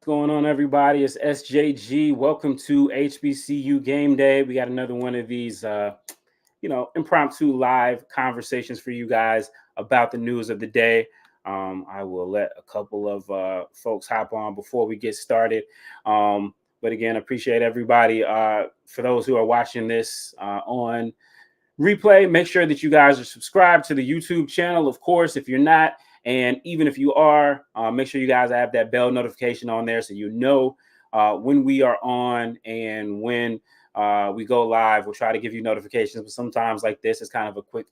Going on, everybody? It's SJG. Welcome to HBCU Game Day. We got another one of these, impromptu live conversations for you guys about the news of the day. I will let a couple of folks hop on before we get started. But again, appreciate everybody. For those who are watching this on replay, make sure that you guys are subscribed to the YouTube channel. Of course, if you're not, and even if you are, make sure you guys have that bell notification on there so you know when we are on and when we go live. We'll try to give you notifications, but sometimes like this, it's kind of a quick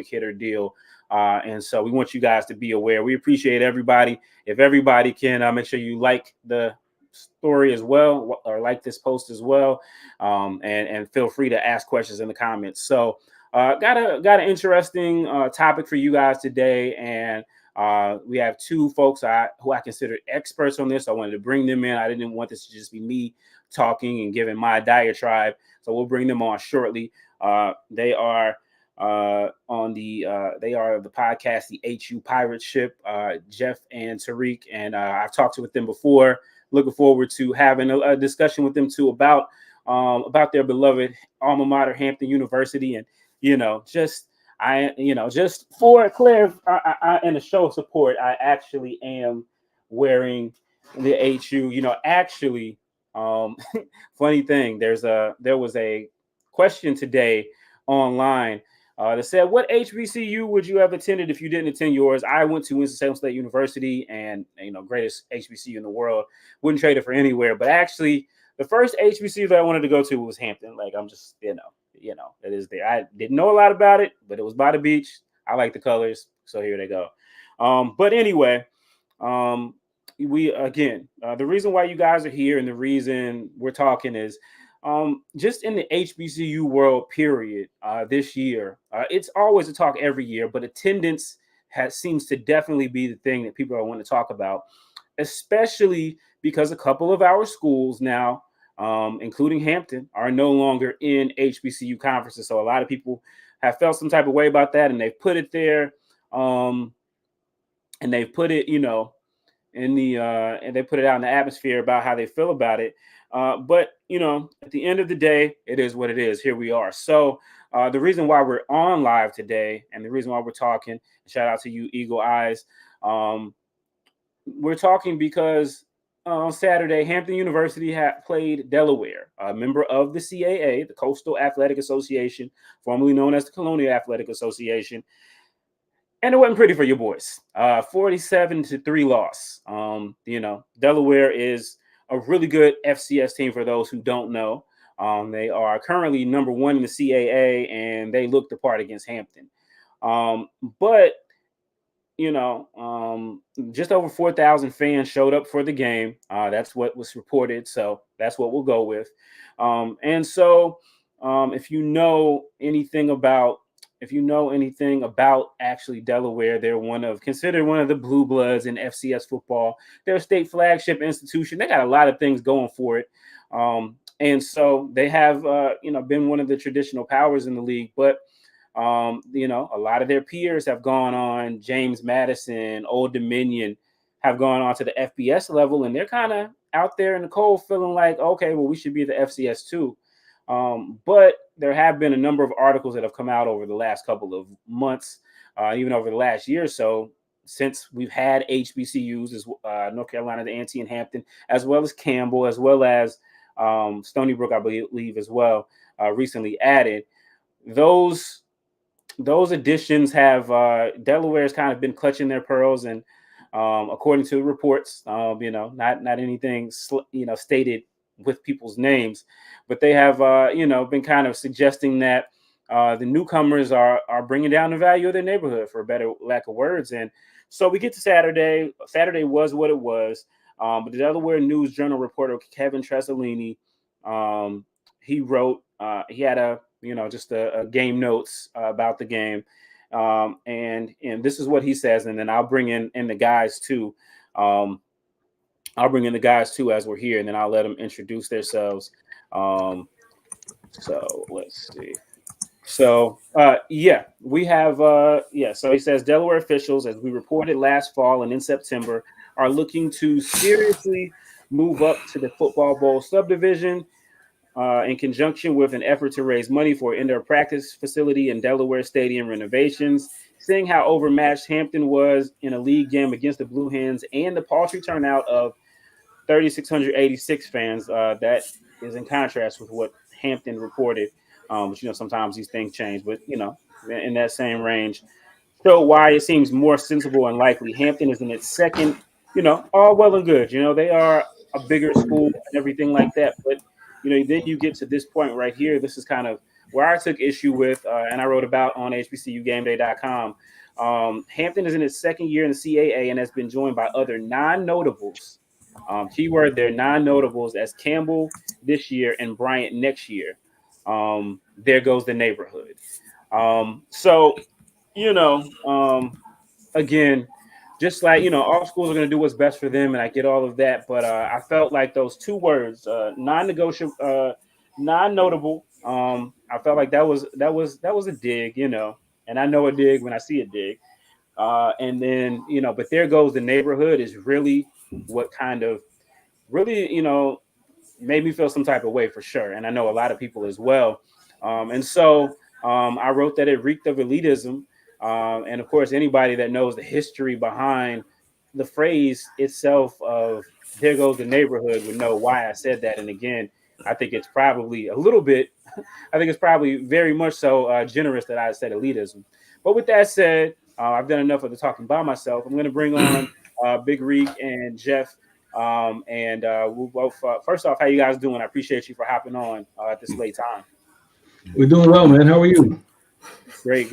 hitter deal, and so we want you guys to be aware. We appreciate everybody. If everybody can make sure you like the story as well, or like this post as well, and feel free to ask questions in the comments. So got an interesting topic for you guys today, and we have two folks who I consider experts on this. I wanted to bring them in. I didn't want this to just be me talking and giving my diatribe, so we'll bring them on shortly. They are the podcast, the HU Pirate Ship, Jeff and Tariq, and I've talked with them before. Looking forward to having a discussion with them too about their beloved alma mater, Hampton University, and just for and a show of support, I actually am wearing the HU. Actually, funny thing, there was a question today online that said, "What HBCU would you have attended if you didn't attend yours?" I went to Winston-Salem State University, and greatest HBCU in the world. Wouldn't trade it for anywhere. But actually, the first HBCU that I wanted to go to was Hampton. Like, I'm just it is there. I didn't know a lot about it, but it was by the beach. I like the colors, so here they go. But anyway, the reason why you guys are here and the reason we're talking is just in the HBCU world, period, this year. It's always a talk every year, but attendance seems to definitely be the thing that people are wanting to talk about, especially because a couple of our schools now, including Hampton, are no longer in HBCU conferences. So a lot of people have felt some type of way about that, and they've put it there, and they've put it, and they put it out in the atmosphere about how they feel about it. But at the end of the day, it is what it is. Here we are. So the reason why we're on live today, and the reason why we're talking, shout out to you, Eagle Eyes. We're talking because on Saturday, Hampton University played Delaware, a member of the CAA, the Coastal Athletic Association, formerly known as the Colonial Athletic Association. And it wasn't pretty for your boys. 47-3 loss. Delaware is a really good FCS team for those who don't know. They are currently number one in the CAA, and they looked the part against Hampton. But just over 4,000 fans showed up for the game. That's what was reported, so that's what we'll go with. And so, if you know anything about actually Delaware, they're considered one of the blue bloods in FCS football. They're a state flagship institution. They got a lot of things going for it. And so they have, been one of the traditional powers in the league, but a lot of their peers have gone on. James Madison, Old Dominion have gone on to the FBS level, and they're kind of out there in the cold feeling like, okay, well, we should be the FCS too. But there have been a number of articles that have come out over the last couple of months, even over the last year or so, since we've had HBCUs, as North Carolina, the A&T and Hampton, as well as Campbell, as well as Stony Brook, I believe, as well, recently added. Those additions have Delaware's kind of been clutching their pearls, and according to reports, not anything stated with people's names, but they have been kind of suggesting that the newcomers are bringing down the value of their neighborhood, for a better lack of words. And so we get to Saturday. Saturday was what it was. But the Delaware News Journal reporter Kevin Tresolini, he wrote, he had just a game notes about the game, and this is what he says, and then I'll bring in the guys too. I'll bring in the guys too as we're here, and then I'll let them introduce themselves. So let's see. So we have so he says Delaware officials, as we reported last fall and in September, are looking to seriously move up to the Football Bowl subdivision in conjunction with an effort to raise money for indoor practice facility and Delaware Stadium renovations. Seeing how overmatched Hampton was in a league game against the Blue Hens and the paltry turnout of 3,686 fans, that is in contrast with what Hampton reported. But sometimes these things change, but in that same range, show why it seems more sensible and likely. Hampton is in its second, all well and good. They are a bigger school and everything like that. But, then you get to this point right here. This is kind of where I took issue with, and I wrote about on HBCUGameDay.com. Hampton is in its second year in the CAA and has been joined by other non-notables. Keyword there, non-notables, as Campbell this year and Bryant next year. There goes the neighborhood. So, again, just like, all schools are going to do what's best for them, and I get all of that. But I felt like those two words, non-negotiable, non-notable, I felt like that was a dig, and I know a dig when I see a dig. And then, but there goes the neighborhood is really what kind of really, made me feel some type of way for sure. And I know a lot of people as well. And so I wrote that it reeked of elitism. And of course, anybody that knows the history behind the phrase itself of there goes the neighborhood would know why I said that. And again, I think it's probably a little bit, I think it's probably very much so generous that I said elitism. But with that said, I've done enough of the talking by myself. I'm going to bring on Big Reek and Jeff. And we'll both, first off, how you guys doing? I appreciate you for hopping on at this late time. We're doing well, man. How are you? Great.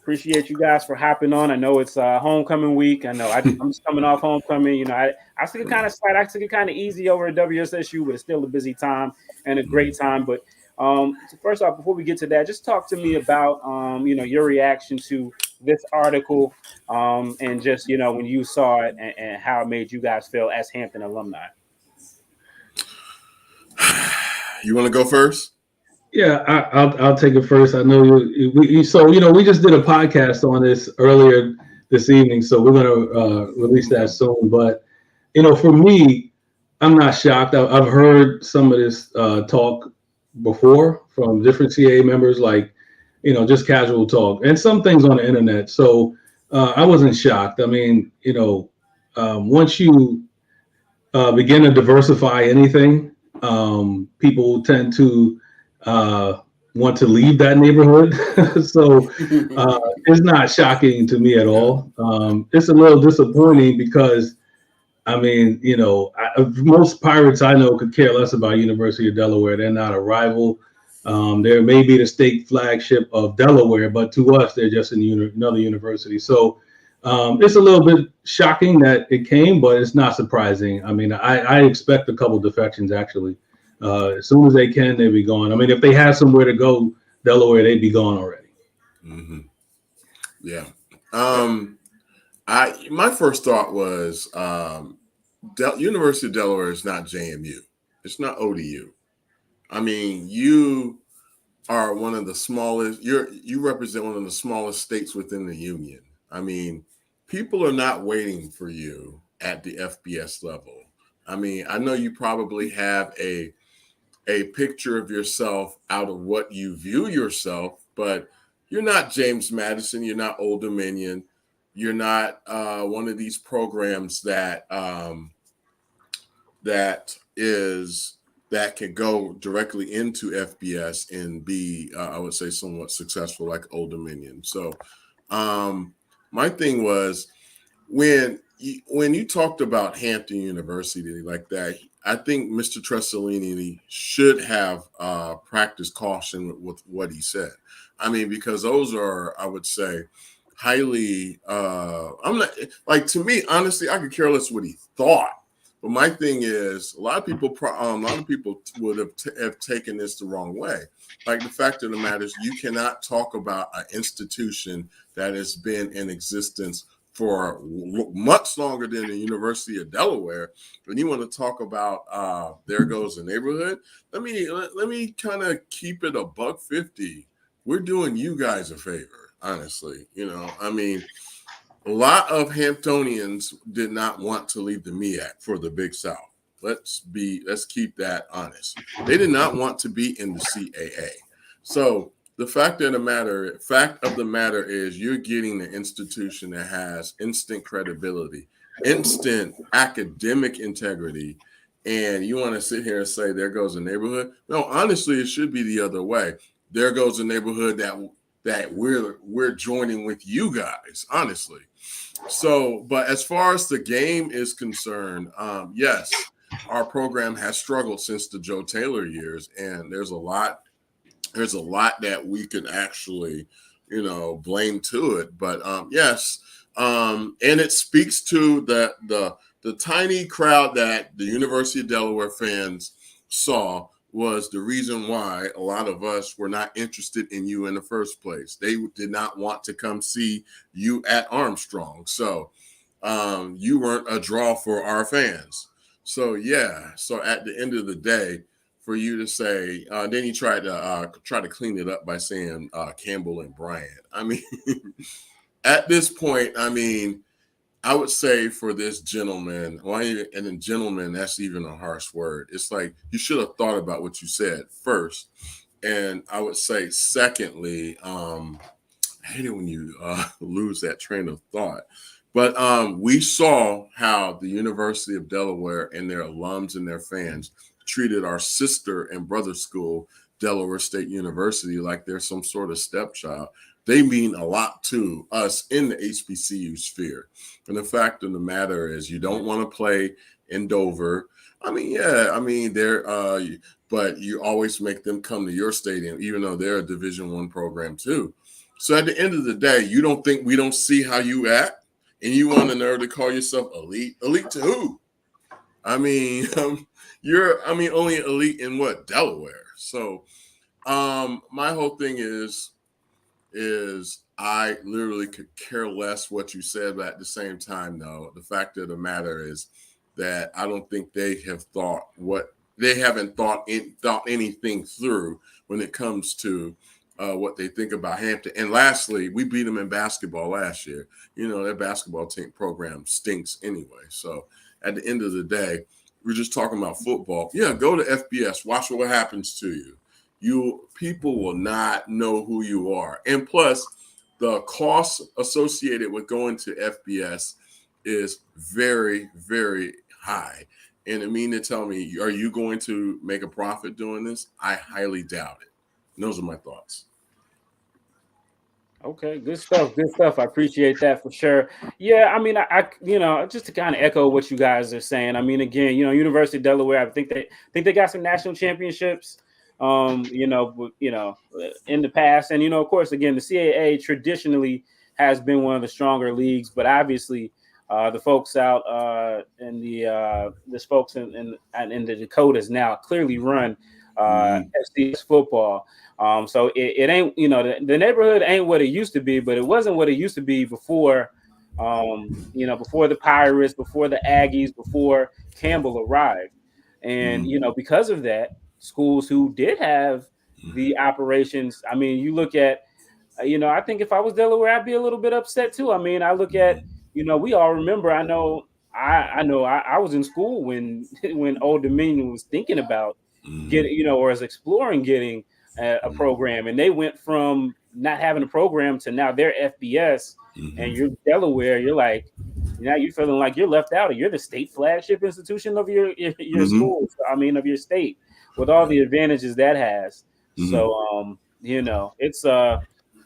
Appreciate you guys for hopping on. I know it's homecoming week. I know I'm just coming off homecoming. I took it kind of slight. I took it kind of easy over at WSSU, but it's still a busy time and a great time. But so first off, before we get to that, just talk to me about your reaction to this article and just when you saw it and how it made you guys feel as Hampton alumni. You want to go first? Yeah, I'll take it first. I know we just did a podcast on this earlier this evening, so we're gonna release that soon. But for me, I'm not shocked. I've heard some of this talk before from different CAA members, like just casual talk, and some things on the internet. So I wasn't shocked. I mean, once you begin to diversify anything, people tend to want to leave that neighborhood. So it's not shocking to me at all. It's a little disappointing because, I mean, most Pirates I know could care less about University of Delaware. They're not a rival. They may be the state flagship of Delaware, but to us, they're just another university. So it's a little bit shocking that it came, but it's not surprising. I mean, I expect a couple defections, actually. As soon as they can, they'll be gone. I mean, if they had somewhere to go, Delaware, they'd be gone already. Mm-hmm. Yeah. My first thought was University of Delaware is not JMU. It's not ODU. I mean, you are one of the smallest. You represent one of the smallest states within the union. I mean, people are not waiting for you at the FBS level. I mean, I know you probably have a picture of yourself out of what you view yourself, but you're not James Madison. You're not Old Dominion. You're not one of these programs that can go directly into FBS and be, I would say, somewhat successful like Old Dominion. So my thing was when you talked about Hampton University like that, I think Mr. Tressolini should have practiced caution with what he said. I mean, because those are, I would say, highly. I'm not like, to me, honestly, I could care less what he thought. But my thing is, a lot of people would have taken this the wrong way. Like, the fact of the matter is, you cannot talk about an institution that has been in existence for much longer than the University of Delaware. When you want to talk about there goes the neighborhood, let me kind of keep it $1.50. We're doing you guys a favor, honestly. I mean, a lot of Hamptonians did not want to leave the MEAC for the Big South. Let's keep that honest. They did not want to be in the CAA. So the fact of the matter is you're getting an institution that has instant credibility, instant academic integrity, and you want to sit here and say there goes a neighborhood. No, honestly, it should be the other way. There goes a neighborhood that we're joining with you guys, honestly. So, but as far as the game is concerned, yes, our program has struggled since the Joe Taylor years, and there's a lot that we can actually, blame to it. But yes, and it speaks to the tiny crowd that the University of Delaware fans saw was the reason why a lot of us were not interested in you in the first place. They did not want to come see you at Armstrong. So you weren't a draw for our fans. So, yeah. So at the end of the day, for you to say, then he tried to clean it up by saying Campbell and Bryant. I mean, at this point, I would say for this gentleman, and then gentleman, that's even a harsh word. It's like you should have thought about what you said first. And I would say, secondly, I hate it when you lose that train of thought. But we saw how the University of Delaware and their alums and their fans treated our sister and brother school, Delaware State University, like they're some sort of stepchild. They mean a lot to us in the HBCU sphere. And the fact of the matter is you don't want to play in Dover. But you always make them come to your stadium, even though they're a Division I program too. So at the end of the day, you don't think we don't see how you act, and you want the nerve to call yourself elite? Elite to who? You're only elite in what? Delaware. So my whole thing is I literally could care less what you said, but at the same time, though, the fact of the matter is that I don't think they haven't thought anything through when it comes to what they think about Hampton. And lastly, we beat them in basketball last year. Their basketball team program stinks anyway. So at the end of the day, we're just talking about football. Yeah, go to FBS. Watch what happens to you. People will not know who you are. And plus, the cost associated with going to FBS is very, very high. And to tell me, are you going to make a profit doing this? I highly doubt it. And those are my thoughts. Okay, good stuff. Good stuff. I appreciate that for sure. Yeah, I just to kind of echo what you guys are saying. Again, University of Delaware, I think they got some national championships. In the past, and of course, again, the CAA traditionally has been one of the stronger leagues, but obviously, the folks out in the folks in the Dakotas now clearly run FCS football. So it ain't, the neighborhood ain't what it used to be, but it wasn't what it used to be before, before the Pirates, before the Aggies, before Campbell arrived. And, because of that, schools who did have the operations, you look at, I think if I was Delaware, I'd be a little bit upset too. I look at, we all remember, I know I was in school when Old Dominion was thinking about getting, or was exploring getting a program, and they went from not having a program to now they're FBS, and you're Delaware, you're like, now you're feeling like you're left out, or you're the state flagship institution of your school, of your state, with all the advantages that has. So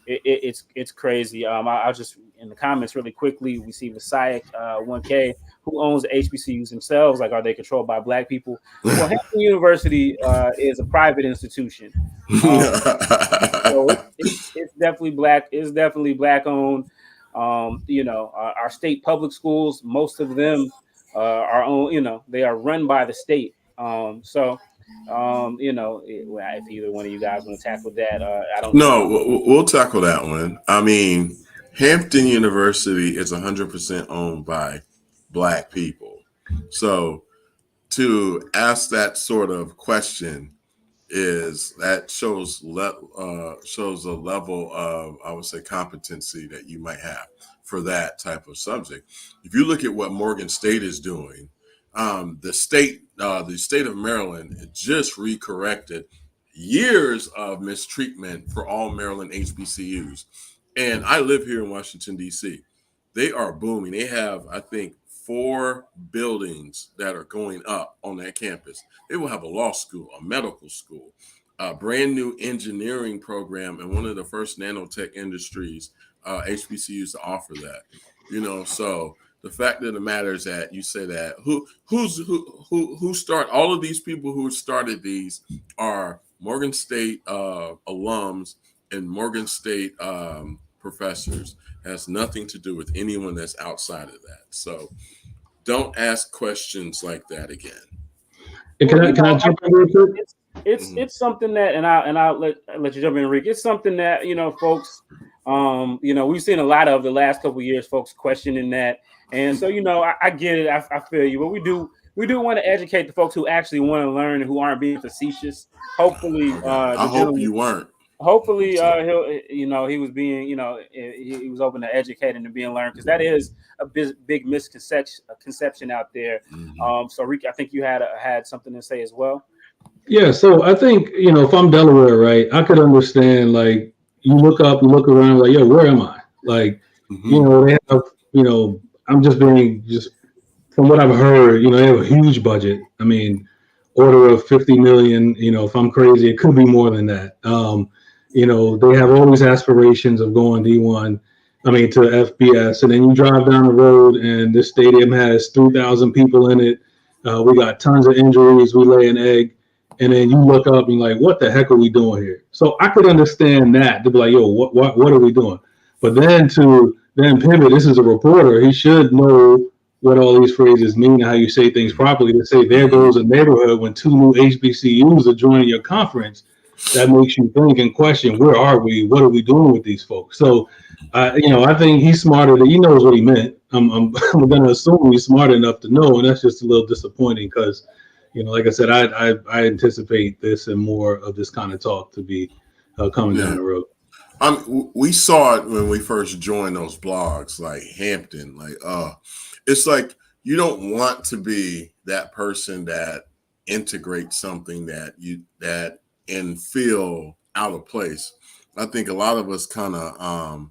it's crazy. I'll just in the comments really quickly, we see Messiah 1K, who owns the HBCUs themselves. Like, are they controlled by Black people? Well, Hampton University is a private institution. So it's definitely Black. It's definitely Black owned. Our state public schools, most of them are owned. They are run by the state. If either one of you guys want to tackle that, I don't know. No, we'll tackle that one. Hampton University is 100% owned by Black people. So to ask that sort of question shows a level of, I would say, competency that you might have. for that type of subject. If you look at what Morgan State is doing, the state of Maryland just recorrected years of mistreatment for all Maryland HBCUs. And I live here in Washington, D.C. They are booming. They have, I think, 4 buildings that are going up on that campus. They will have a law school, a medical school, a brand new engineering program, and one of the first nanotech industries, HBCUs, to offer that. So the fact of the matter is that you say that who start all of these people who started these are Morgan State alums and Morgan State professors. Has nothing to do with anyone that's outside of that. So don't ask questions like that again. Can I jump in real quick? It's something that, and I'll let you jump in, Rick. It's something that folks, we've seen a lot of the last couple of years, folks questioning that, and so I get it, I feel you, but we do want to educate the folks who actually want to learn and who aren't being facetious. Hopefully, I hope you weren't. Hopefully, he'll, he was being, he was open to educating and being learned, because that is a big misconception out there. Mm-hmm. So, Rick, I think you had something to say as well. Yeah, so I think, if I'm Delaware, right, I could understand, like, you look up, you look around, like, yo, where am I? Like, they have, I'm just from what I've heard, they have a huge budget. I mean, order of 50 million, if I'm crazy, it could be more than that. They have all these aspirations of going D1, to FBS, and then you drive down the road and this stadium has 3,000 people in it. We got tons of injuries. We lay an egg. And then you look up and you're like, what the heck are we doing here? So I could understand that, to be like, yo, what are we doing? But then to pivot, this is a reporter. He should know what all these phrases mean and how you say things properly. To say there goes a neighborhood when 2 new HBCUs are joining your conference, that makes you think and question, where are we? What are we doing with these folks? So, I think he's smarter. He knows what he meant. I'm going to assume he's smart enough to know, and that's just a little disappointing because, like I said, I anticipate this and more of this kind of talk to be coming down the road. We saw it when we first joined those blogs, like Hampton. It's like you don't want to be that person that integrates something that and feel out of place. I think a lot of us kind of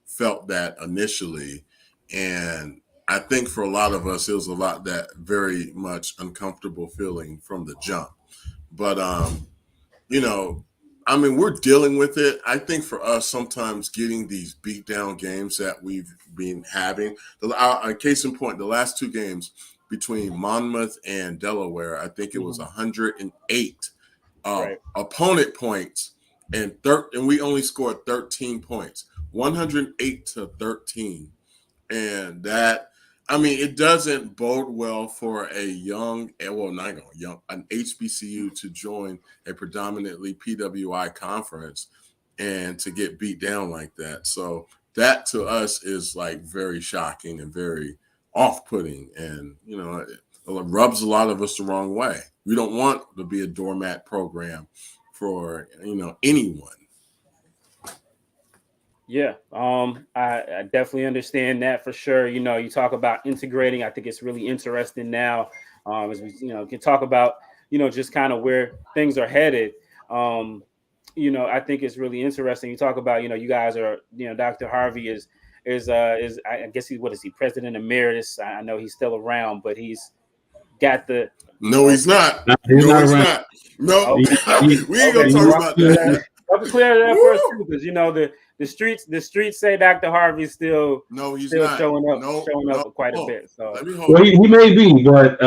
felt that initially, and I think for a lot of us, it was a lot that very much uncomfortable feeling from the jump. But, we're dealing with it. I think for us, sometimes getting these beat down games that we've been having, case in point, the last 2 games between Monmouth and Delaware, I think it was 108 opponent points, and we only scored 13 points, 108 to 13. And that, it doesn't bode well for an HBCU to join a predominantly PWI conference and to get beat down like that. So that to us is like very shocking and very off-putting, and it rubs a lot of us the wrong way. We don't want to be a doormat program for anyone. Yeah, I definitely understand that for sure. You talk about integrating. I think it's really interesting now, as we can talk about just kind of where things are headed. I think it's really interesting. You talk about you guys are Dr. Harvey is I guess what is he, president emeritus? I know he's still around, but he's got the. No, he's not. He's not. No, we ain't gonna talk about that. I'll clear that first too, because the streets say Dr. Harvey's still he's still not showing up quite a bit. So he may be, but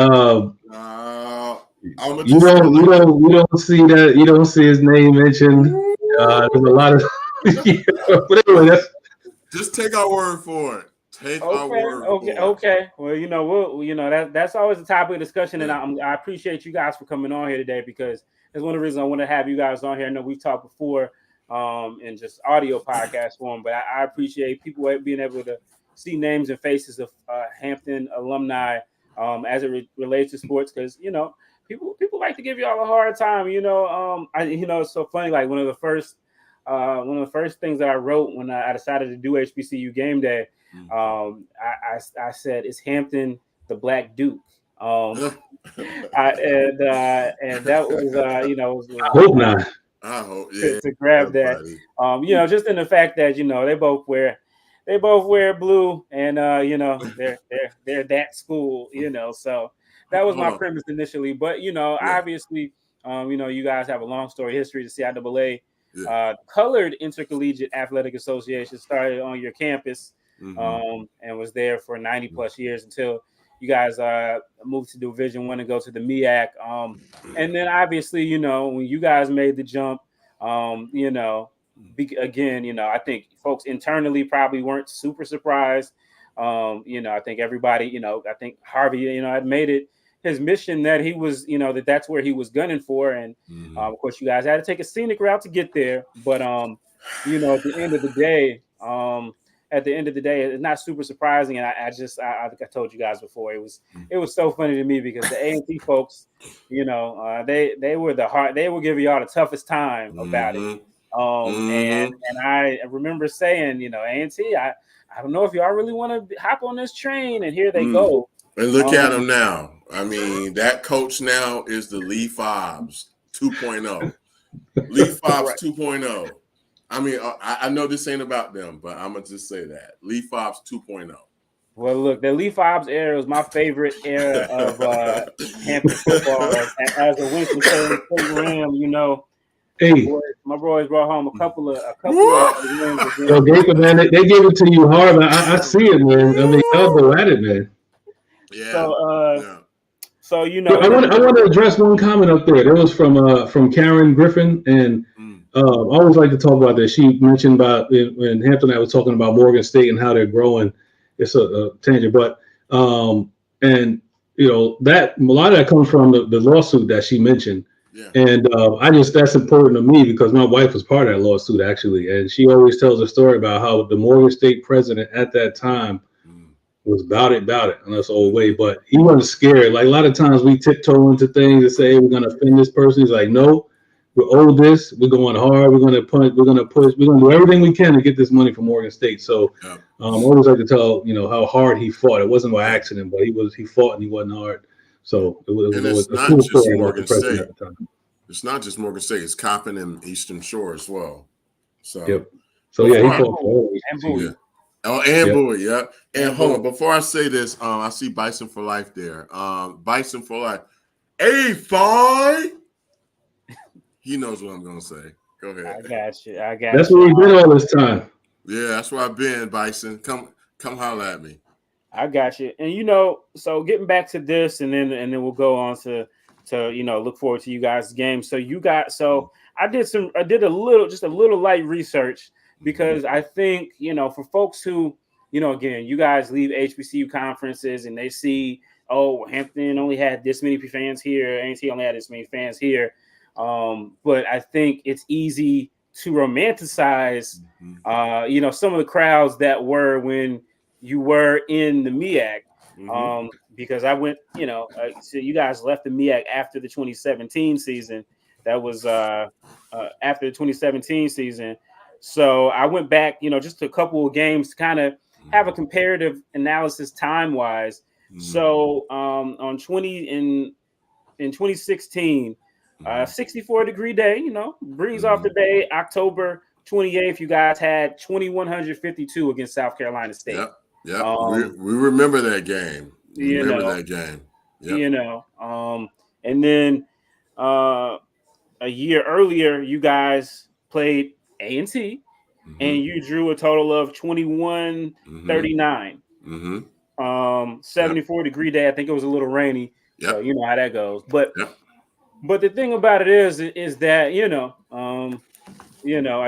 you don't see that. You don't see his name mentioned. There's a lot of but anyway, just take our word for it. Okay. Well, that's always a topic of discussion, and I appreciate you guys for coming on here today, because it's one of the reasons I want to have you guys on here. I know we've talked before in just audio podcast form, but I appreciate people being able to see names and faces of Hampton alumni as it relates to sports, because people like to give y'all a hard time. It's so funny. Like one of the first things that I wrote when I decided to do HBCU game day, I said, is Hampton the Black Duke? And that was I hope not. I hope, yeah, to grab that. Just in the fact that they both wear blue, and they're that school, so that was my premise initially. But obviously, you guys have a long story history. The CIAA Colored Intercollegiate Athletic Association started on your campus, and was there for 90 plus years until you guys moved to Division I and go to the MEAC. And then obviously, when you guys made the jump, again, I think folks internally probably weren't super surprised. I think everybody, I think Harvey, had made it his mission that he was, that's where he was gunning for. And of course, you guys had to take a scenic route to get there. But, at the end of the day, it's not super surprising. And I think I told you guys before, it was so funny to me because the A&T folks, they will give y'all the toughest time about it. And I remember saying, A&T, I don't know if y'all really want to hop on this train, and here they go. And look at him now. I mean, that coach now is the Lee Fobbs 2.0. Lee Fobbs right. 2.0. I mean, I know this ain't about them, but I'm going to just say that. Lee Fobbs 2.0. Well, look, the Lee Fobbs era was my favorite era of Hampton football. As a Winston-Salem program, Hey, my boys brought home a couple of wins. Man, they gave it to you hard, man. I see it, man. I mean, y'all go at it, man. Yeah. So I want to address one comment up there. That was from Karen Griffin, and I always like to talk about that. She mentioned about when Hampton and I was talking about Morgan State and how they're growing. It's a tangent, but that a lot of that comes from the lawsuit that she mentioned. Yeah. And that's important to me because my wife was part of that lawsuit actually, and she always tells a story about how the Morgan State president at that time was about it, and that's the old way. But he wasn't scared. Like a lot of times we tiptoe into things and say, hey, we're going to offend this person. He's like, no, we're owed this. We're going hard. We're going to push. We're going to do everything we can to get this money from Morgan State. So I always like to tell, how hard he fought. It wasn't by accident, but he fought and he wasn't hard. So it was a cool story about the president at the time. It's not just Morgan State. It's Coppin and Eastern Shore as well. So, yep. So he fought for Bowie. Oh, and Bowie, yeah. And hold on, before I say this, I see Bison for Life there. Bison for Life. A5. He knows what I'm gonna say. Go ahead. I got you. That's where we've been all this time. Yeah, that's where I've been, Bison. Come holler at me. I got you. And so getting back to this, and then we'll go on to look forward to you guys' game. So I did a little light research because I think for folks who again, you guys leave HBCU conferences and they see, oh, Hampton only had this many fans here, A&T only had this many fans here. But I think it's easy to romanticize some of the crowds that were when you were in the MEAC. Because I went, so you guys left the MEAC after the 2017 season. That was after the 2017 season. So I went back, just a couple of games to kind of have a comparative analysis time-wise. So in 2016, 64-degree day, breeze off the day, October 28th, you guys had 2,152 against South Carolina State. Yeah. We remember that game. That game. Yep. And then a year earlier, you guys played A&T, and you drew a total of 21-39. 74-degree day. I think it was a little rainy. Yep. So you know how that goes. But the thing about it is that I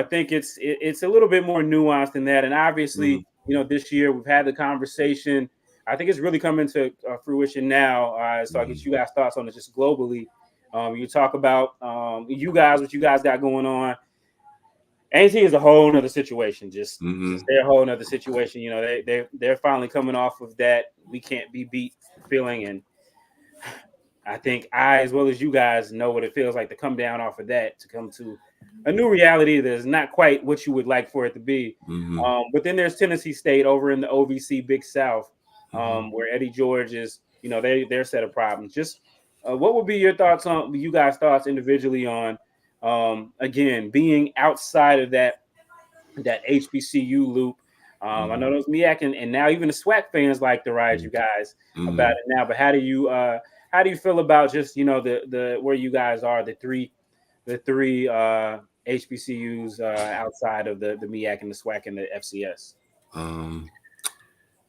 think it's a little bit more nuanced than that. And obviously, this year we've had the conversation. I think it's really coming to fruition now. So I get you guys' thoughts on it just globally. You talk about what you guys got going on. A&T is a whole nother situation. Just their whole nother situation. They're finally coming off of that we can't be beat feeling, and I think I, as well as you guys, know what it feels like to come down off of that, to come to a new reality that is not quite what you would like for it to be. But then there's Tennessee State over in the OVC Big South, where Eddie George is, their set of problems. Just what would be your thoughts on, you guys' thoughts individually on, again, being outside of that HBCU loop? I know those MEAC and now even the SWAC fans like to ride you guys about it now. But how do you feel about just the where you guys are, the three HBCUs outside of the MEAC and the SWAC and the FCS?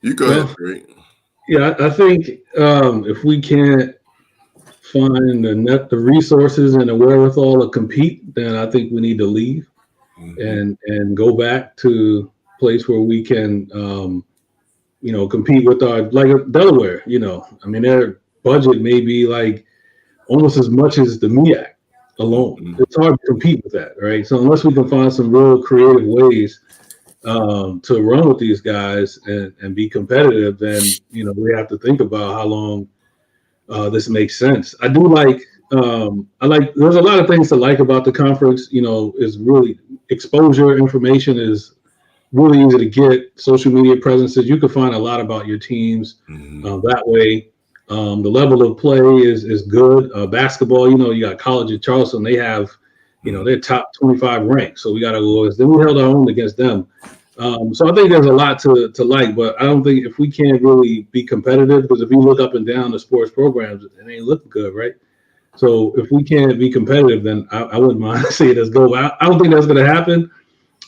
You go ahead, Greg. Yeah, I think if we can't find the resources and the wherewithal to compete, then I think we need to leave and go back to a place where we can, compete with like Delaware. I mean, their budget may be like almost as much as the MEAC alone. It's hard to compete with that, right? So unless we can find some real creative ways to run with these guys and be competitive, then we have to think about how long this makes sense. I do like there's a lot of things to like about the conference. Is really exposure. Information is really easy to get. Social media presences, you can find a lot about your teams that way. The level of play is good. Basketball, you got College of Charleston. They have, they're top 25 ranked. So we got to go. Then we held our own against them. So I think there's a lot to like, but I don't think if we can't really be competitive, because if you look up and down the sports programs, it ain't looking good, right? So if we can't be competitive, then I wouldn't mind seeing us go. I don't think that's going to happen.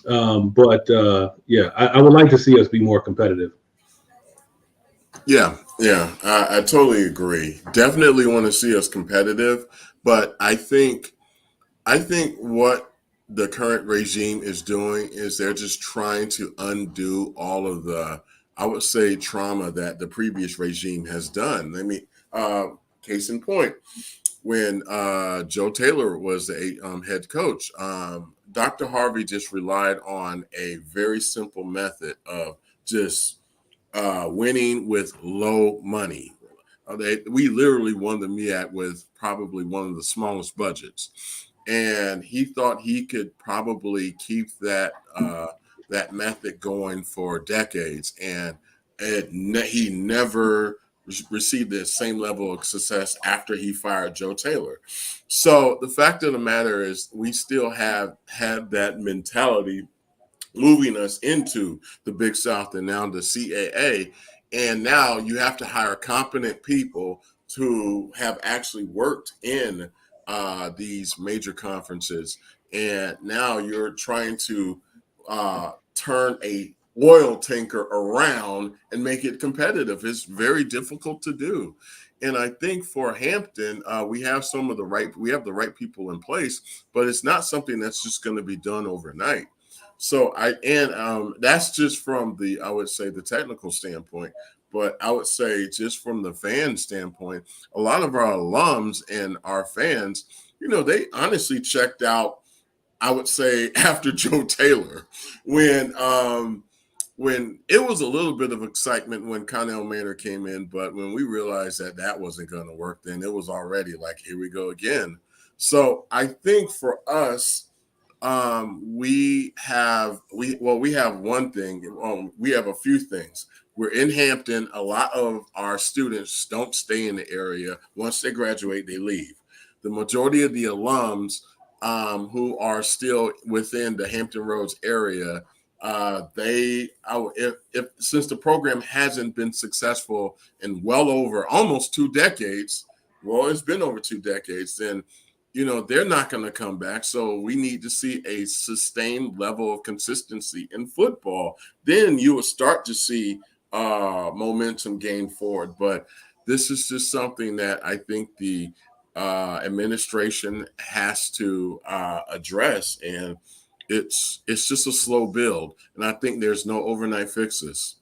But I would like to see us be more competitive. Yeah, I totally agree. Definitely want to see us competitive, but I think what the current regime is doing is they're just trying to undo all of the, I would say, trauma that the previous regime has done. I mean, case in point, when Joe Taylor was the head coach, Dr. Harvey just relied on a very simple method of just winning with low money. We literally won the MEAC with probably one of the smallest budgets. And he thought he could probably keep that method going for decades. And he never received the same level of success after he fired Joe Taylor. So the fact of the matter is we still have had that mentality moving us into the Big South and now the CAA. And now you have to hire competent people who have actually worked in these major conferences. And now you're trying to turn a oil tanker around and make it competitive. It's very difficult to do. And I think for Hampton, we have the right people in place, but it's not something that's just going to be done overnight. So that's just from I would say the technical standpoint, but I would say just from the fan standpoint, a lot of our alums and our fans, they honestly checked out, I would say, after Joe Taylor, when it was a little bit of excitement when Connell Maynard came in, but when we realized that wasn't going to work, then it was already like, here we go again. So I think for us, we have one thing. We have a few things. We're in Hampton. A lot of our students don't stay in the area. Once they graduate, they leave. The majority of the alums who are still within the Hampton Roads area, since the program hasn't been successful in well over almost 2 decades, it's been over 2 decades, then they're not going to come back. So we need to see a sustained level of consistency in football. Then you will start to see momentum gain forward. But this is just something that I think the administration has to address. And it's just a slow build. And I think there's no overnight fixes.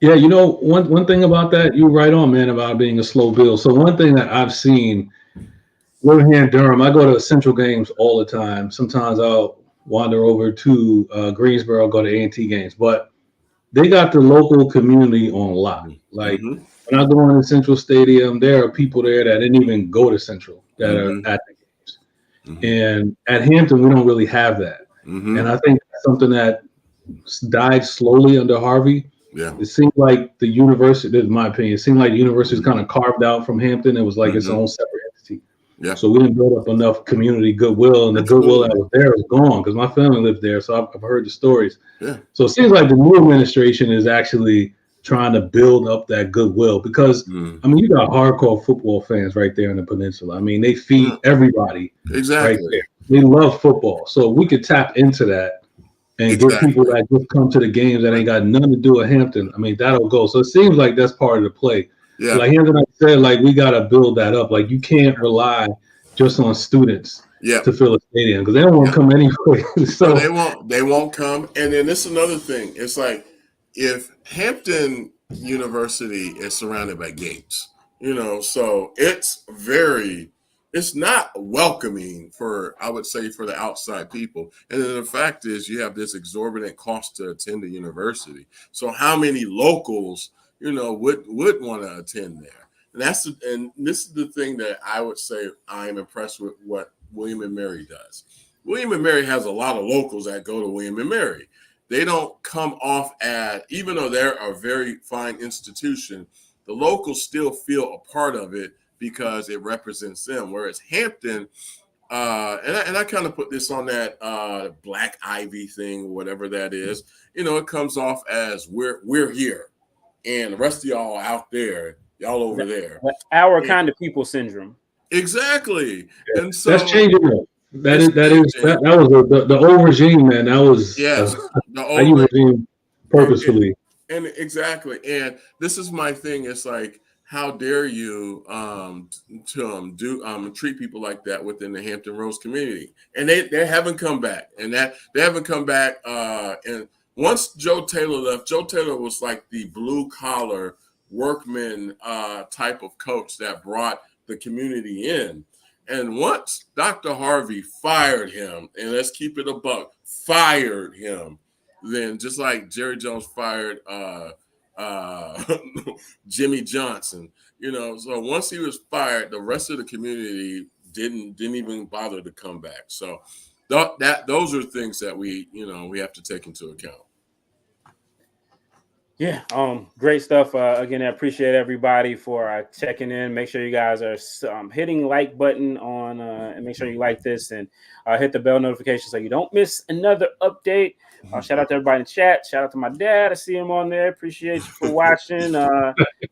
Yeah, one thing about that, you're right on, man, about being a slow build. So one thing that I've seen living here in Durham, I go to Central games all the time. Sometimes I'll wander over to Greensboro, go to A&T games. But they got the local community on lock. Like when I go into Central Stadium, there are people there that didn't even go to Central that are at the games. And at Hampton, we don't really have that. And I think that's something that died slowly under Harvey. Yeah. It seemed like the university, in my opinion, it seemed like the university was kind of carved out from Hampton. It was like its own separate entity. Yeah. So we didn't build up enough community goodwill, and the goodwill that was there is gone because my family lived there. So I've heard the stories. Yeah. So it seems like the new administration is actually trying to build up that goodwill because, I mean, you got hardcore football fans right there in the peninsula. I mean, they feed everybody right there. They love football. So we could tap into that and get people that just come to the games that ain't got nothing to do with Hampton. I mean, that'll go. So it seems like that's part of the play. Yeah. Like Hampton said, like we got to build that up. Like you can't rely just on students to fill a stadium because they don't want to come anyway. So they won't come. And then this is another thing. It's like if Hampton University is surrounded by gates, you know, so it's not welcoming for, I would say, for the outside people. And then the fact is you have this exorbitant cost to attend a university. So how many locals, you know, would want to attend there? And this is the thing that I would say I am impressed with what William and Mary does. William and Mary has a lot of locals that go to William and Mary. They don't come off even though they're a very fine institution, the locals still feel a part of it because it represents them. Whereas Hampton, and I kind of put this on that Black Ivy thing, whatever that is, you know, it comes off as we're here and the rest of y'all out there, y'all over there. Our kind of people syndrome. Exactly. And so that's changing. That was the old regime, man. That was the old regime purposefully. And exactly. And this is my thing. It's like, how dare you treat people like that within the Hampton Roads community? And they haven't come back. And that they haven't come back. And once Joe Taylor left, Joe Taylor was like the blue collar workman type of coach that brought the community in. And once Dr. Harvey fired him, and let's keep it a buck, fired him, then just like Jerry Jones fired Jimmy Johnson, you know, so once he was fired, the rest of the community didn't even bother to come back. So those are things that we have to take into account. Yeah, great stuff. Again, I appreciate everybody for checking in. Make sure you guys are hitting like button on and make sure you like this and hit the bell notification so you don't miss another update. Shout out to everybody in the chat. Shout out to my dad. I see him on there. Appreciate you for watching.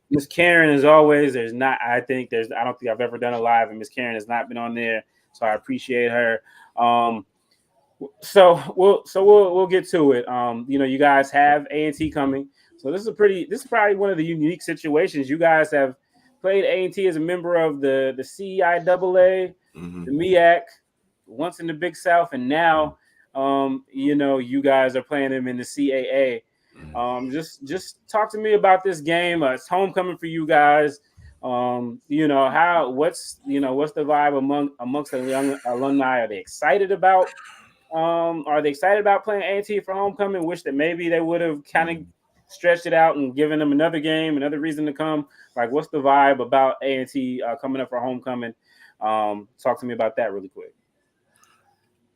Miss Karen, as always, I don't think I've ever done a live and Miss Karen has not been on there, so I appreciate her. So we'll get to it. You know, you guys have A&T coming. So this is probably one of the unique situations. You guys have played A&T as a member of the CAA, the MEAC, once in the Big South, and now you know, you guys are playing them in the CAA. Just talk to me about this game. It's homecoming for you guys. You know, what's the vibe amongst the young alumni? Are they excited about playing A&T for homecoming? Wish that maybe they would have kind of stretched it out and given them another game, another reason to come. Like, what's the vibe about A&T coming up for homecoming? Talk to me about that really quick.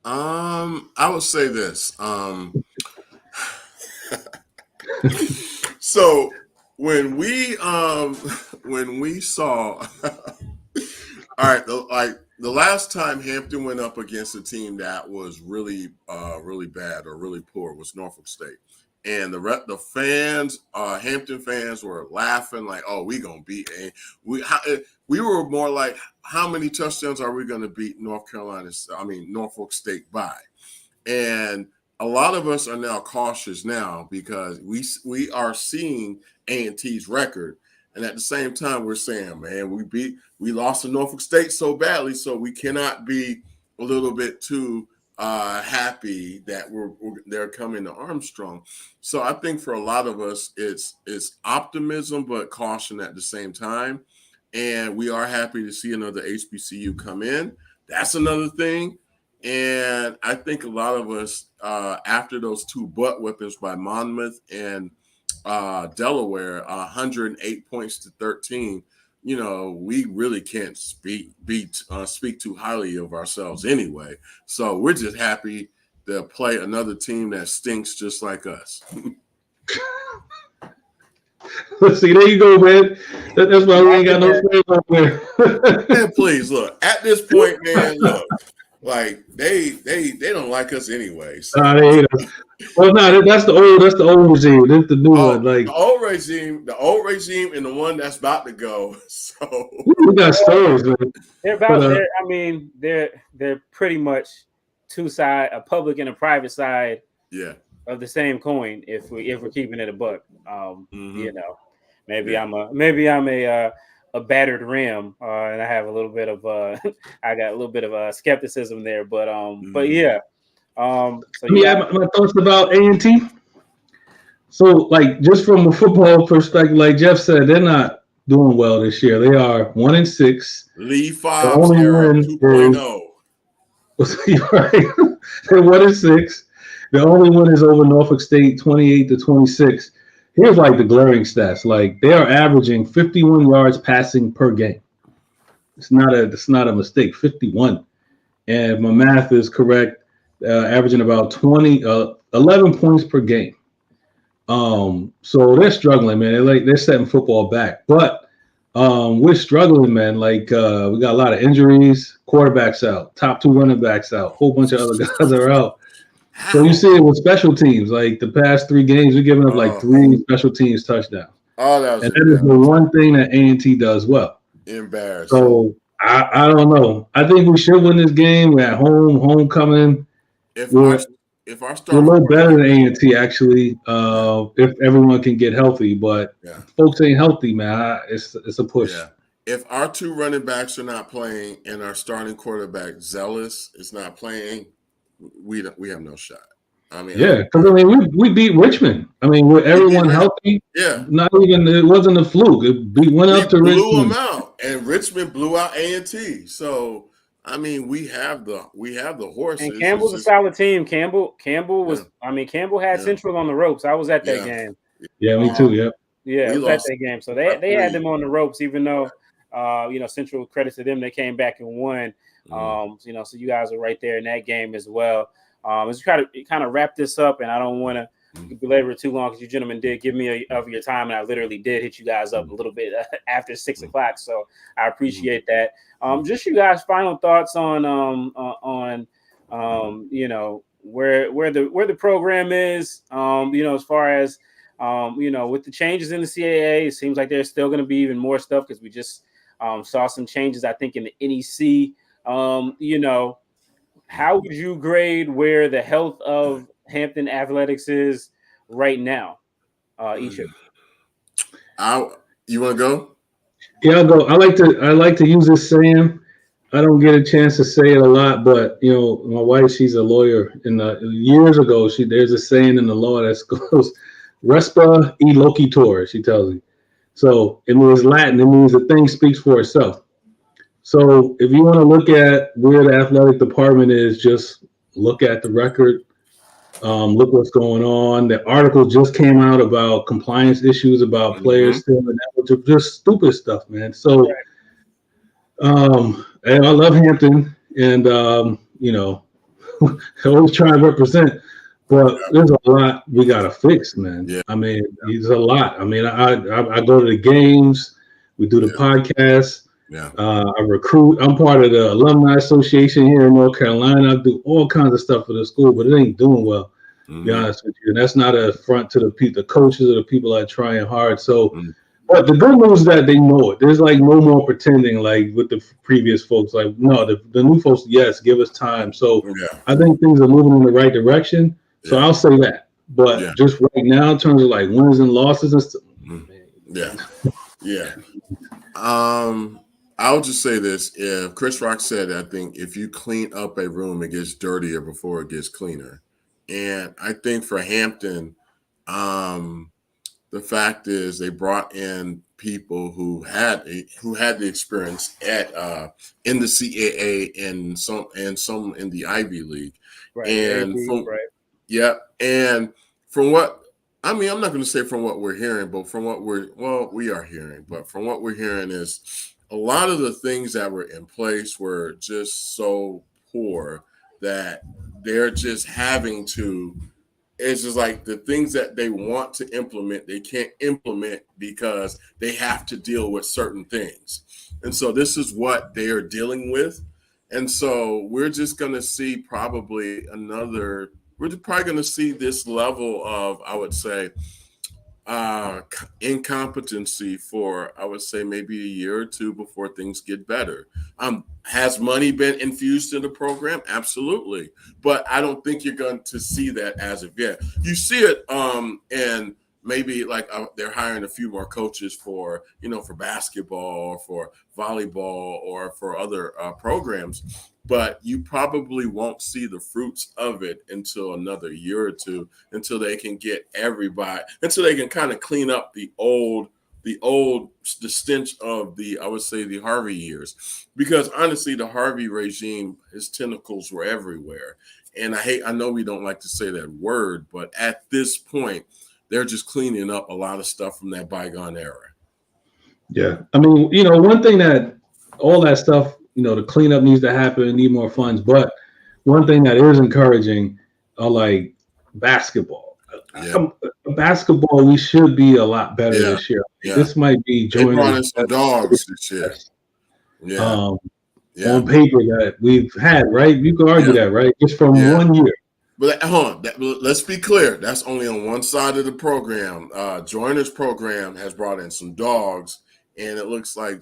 I would say this. So when we saw, all right, the last time Hampton went up against a team that was really bad or really poor was Norfolk State. And the fans, Hampton fans, were laughing like, "Oh, we gonna beat." We were more like, "How many touchdowns are we gonna beat Norfolk State by?" And a lot of us are now cautious now because we are seeing A&T's record, and at the same time we're saying, "Man, we lost to Norfolk State so badly, so we cannot be a little bit too." Happy that they're coming to Armstrong. So I think for a lot of us, it's optimism but caution at the same time. And we are happy to see another HBCU come in. That's another thing. And I think a lot of us, after those two butt whippings by Monmouth and Delaware 108 points to 13. You know, we really can't speak too highly of ourselves anyway. So we're just happy to play another team that stinks just like us. Let's see, there you go, man. That's why we ain't got no friends out there. Man, please look at this point, man. Look, like they don't like us anyway. So. They hate us. Well, no, that's the old regime. This the new one. Like the old regime, and the one that's about to go. So we got stories, man. They're about there. I mean, they're pretty much two sides, a public and a private side. Yeah. Of the same coin, if we're keeping it a buck. You know, maybe I'm a battered rim, and I have a little bit of I got a little bit of skepticism there, but yeah. So my thoughts about A&T. So, like, just from a football perspective, like Jeff said, they're not doing well this year. They are 1-6. Lee 5 era 2.0. Right. They're 1-6. The only win is over Norfolk State, 28-26. Here's like the glaring stats. Like they are averaging 51 yards passing per game. It's not a mistake. 51, and if my math is correct, averaging about 11 points per game. So they're struggling, man. They're setting football back, but we're struggling, man. Like we got a lot of injuries. Quarterbacks out, top 2 running backs out, a whole bunch of other guys are out. So you see it with special teams. Like the past 3 games, we're giving up like 3 special teams touchdowns. That is the one thing that A&T does well. Embarrassing. So I don't know. I think we should win this game. We're at home, homecoming. We're a little better than A&T actually. If everyone can get healthy, but folks ain't healthy, man. It's a push. Yeah. If our 2 running backs are not playing and our starting quarterback Zealous is not playing, we have no shot. I mean, because we beat Richmond. I mean, with everyone healthy. Yeah, it wasn't a fluke. We went up to Richmond. Blew them out, and Richmond blew out A&T. So I mean, we have the horses. And Campbell's a solid team. Campbell was. I mean, Campbell had Central on the ropes. I was at that game. Yeah, me too. Yep. Yeah, I was at that game. So they had them on the ropes, even though Central, credit to them, they came back and won. So you guys are right there in that game as well. Let's try to kind of wrap this up, and I don't want to belabor it too long because you gentlemen did give me of your time, and I literally did hit you guys up a little bit after 6 o'clock. So I appreciate that. Just you guys' final thoughts on where the program is. As far as with the changes in the CAA, it seems like there's still going to be even more stuff because we just saw some changes, I think, in the NEC. How would you grade where the health of Hampton athletics is right now? Each of you want to go? Yeah, I'll go. I like to use this saying. I don't get a chance to say it a lot, but my wife, she's a lawyer, and years ago, there's a saying in the law that goes "Respa e loquitur." She tells me. So it means Latin. It means the thing speaks for itself. So if you want to look at where the athletic department is, just look at the record. Look what's going on. The article just came out about compliance issues, about players stealing, just stupid stuff, man. So, and I love Hampton, and I always try and represent, but there's a lot we gotta fix, man. Yeah. I mean, there's a lot. I mean, I go to the games, we do the podcast. Yeah. I recruit. I'm part of the alumni association here in North Carolina. I do all kinds of stuff for the school, but it ain't doing well. To be honest with you, and that's not a front to the coaches or the people that are trying hard. So, but the good news is that they know it. There's like no more pretending like with the previous folks. Like no, the new folks, yes, give us time. So I think things are moving in the right direction. So I'll say that. But just right now, in terms of like wins and losses and stuff, I'll just say this. If Chris Rock said, I think if you clean up a room, it gets dirtier before it gets cleaner. And I think for Hampton, the fact is they brought in people who had the experience in the CAA and some in the Ivy League. Right. And and from what I mean, I'm not going to say from what we're hearing, but from what we are hearing, but from what we're hearing is a lot of the things that were in place were just so poor that they're just having to, it's just like the things that they want to implement, they can't implement because they have to deal with certain things. And so this is what they are dealing with. And so we're just going to see we're probably going to see this level of, I would say, incompetency for, I would say, maybe a year or two before things get better. Has money been infused in the program? Absolutely. But I don't think you're going to see that as of yet. You see it and maybe like they're hiring a few more coaches for basketball or for volleyball or for other programs. But you probably won't see the fruits of it until another year or two, until they can get everybody, until they can kind of clean up the stench of I would say the Harvey years. Because honestly, the Harvey regime, his tentacles were everywhere. And I know we don't like to say that word, but at this point, they're just cleaning up a lot of stuff from that bygone era. Yeah. I mean, one thing that all that stuff, the cleanup needs to happen, need more funds. But one thing that is encouraging are like basketball. Yeah. Basketball, we should be a lot better this year. Yeah. This might be joining. They brought in some dogs this year. Yeah. On paper that we've had, right? You can argue that, right? Just from 1 year. But let's be clear. That's only on one side of the program. Joiner's program has brought in some dogs. And it looks like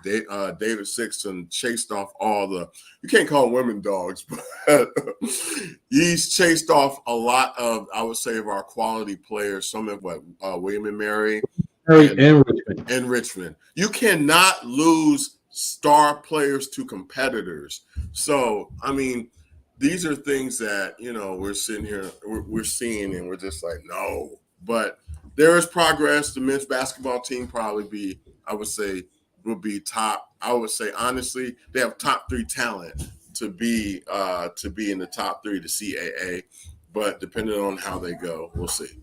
David Sixton chased off you can't call women dogs, but he's chased off a lot of, I would say, of our quality players, some of William and Mary and Richmond. You cannot lose star players to competitors. So, I mean, these are things that, we're sitting here, we're seeing, and we're just like, no. But there is progress. The men's basketball team probably will be top. I would say, honestly, they have top 3 talent to be in the top 3 to CAA. But depending on how they go, we'll see.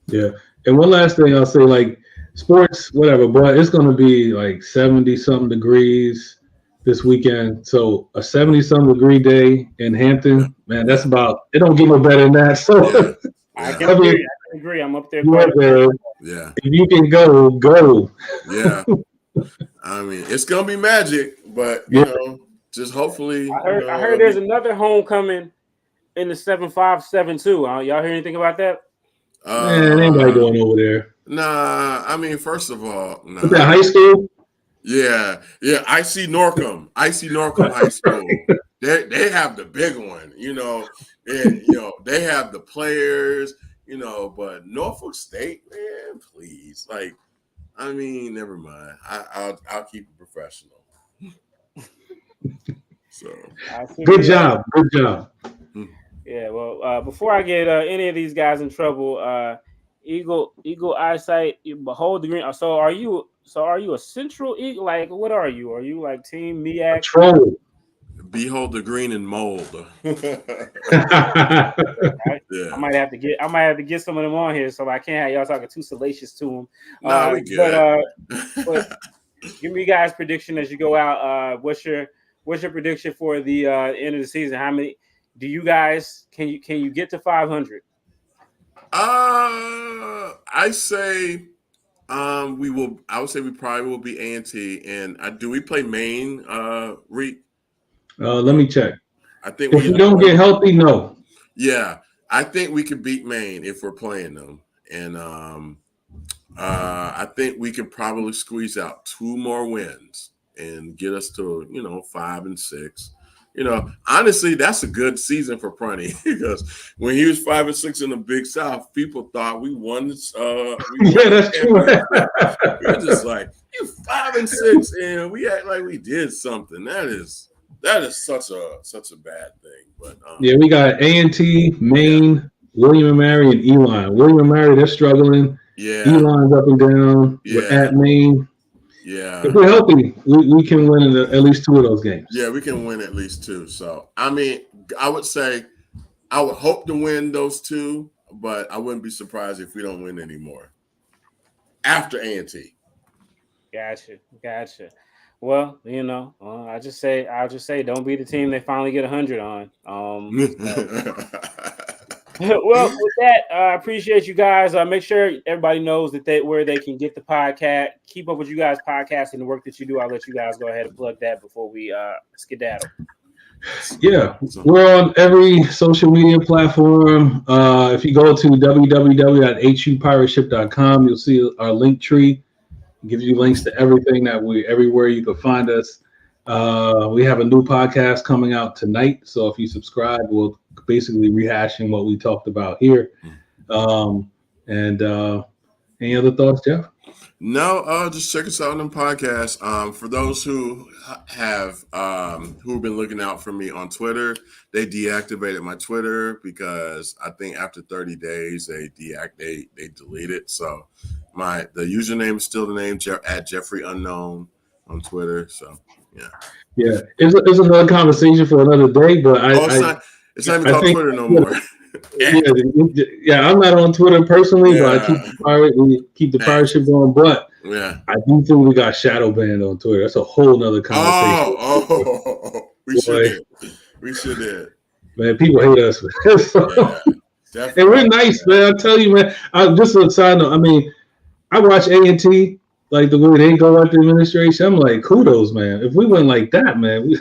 Yeah. And one last thing I'll say, like sports, whatever, but it's going to be like 70-something degrees this weekend. So a 70-something degree day in Hampton, man, that's it don't get no better than that. So I can agree. I'm up there. Yeah. If you can go. Yeah. I mean, it's gonna be magic, but just hopefully. I heard there's another homecoming in the 7-5-7 too. Y'all hear anything about that? Man, anybody going over there? Nah. I mean, first of all, Is that high school? Yeah. I see Norcom High School. They have the big one, and they have the players. But Norfolk State, man, please. Like, I mean, never mind. I'll keep it professional. So, good job. Yeah. Well, before I get any of these guys in trouble, Eagle Eyesight, Behold the Green. So are you a Central Eagle? Like, what are you? Are you like Team MEAC? Troll. Behold the green and mold. I might have to get some of them on here, so I can't have y'all talking too salacious to them. No, we good. But give me guys' prediction as you go out. What's your prediction for the end of the season? How many do you guys can you get to 500? I say we will. I would say we probably will be A&T. And do we play Maine? Reek. Let me check. I think if we don't get healthy, no. Yeah, I think we can beat Maine if we're playing them, and I think we can probably squeeze out 2 more wins and get us to 5 and 6. Honestly, that's a good season for Prunty because when he was 5 and 6 in the Big South, people thought we won. That's true. We're just like, you 5 and 6, and we act like we did something. That is such a bad thing. But we got A&T, Maine, William and Mary, and Elon. William and Mary, they're struggling. Yeah, Elon's up and down. Yeah. We're at Maine. Yeah, if we're healthy, we can win at least 2 of those games. Yeah, we can win at least 2. So I mean, I would say I would hope to win those 2, but I wouldn't be surprised if we don't win anymore after A&T. Gotcha. Well, I'll just say, don't be the team they finally get 100 on. Well, with that, I appreciate you guys. Make sure everybody knows that where they can get the podcast. Keep up with you guys' podcast and the work that you do. I'll let you guys go ahead and plug that before we skedaddle. Yeah, we're on every social media platform. If you go to www.hupirateship.com, you'll see our link tree. It gives you links to everything everywhere you can find us. We have a new podcast coming out tonight, so if you subscribe, we'll basically rehashing what we talked about here. And any other thoughts, Jeff? No, just check us out on the podcast. For those who have who've been looking out for me on Twitter, they deactivated my Twitter because I think after 30 days they delete it. So the username is still the name at Jeffrey Unknown on Twitter. So yeah, it's another conversation for another day. But it's not even called Twitter no more. Yeah, I'm not on Twitter personally, but I keep the pirate ship going. But I do think we got shadow banned on Twitter. That's a whole nother conversation. We should did. Man, people hate us. And we're nice, man. I tell you, man. Just a side note. I mean, I watch A&T, like the way they go at the administration. I'm like, kudos, man. If we went like that, man.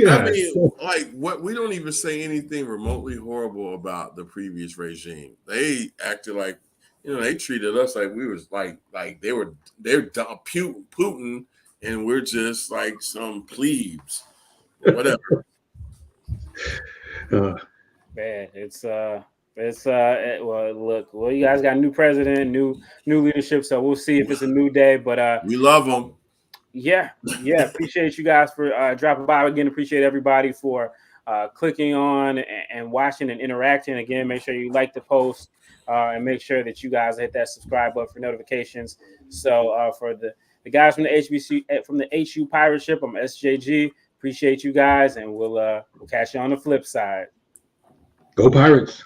I mean, what we don't even say anything remotely horrible about the previous regime. They acted like, they treated us like we was like they're Putin, and we're just like some plebes, or whatever. Man, well, you guys got a new president, new leadership, so we'll see if it's a new day. But we love them. Yeah. Appreciate you guys for dropping by again. Appreciate everybody for clicking on and watching and interacting. Again, make sure you like the post and make sure that you guys hit that subscribe button for notifications. So for the guys from the HBCU, from the HU Pirate Ship, I'm SJG. Appreciate you guys, and we'll catch you on the flip side. Go Pirates.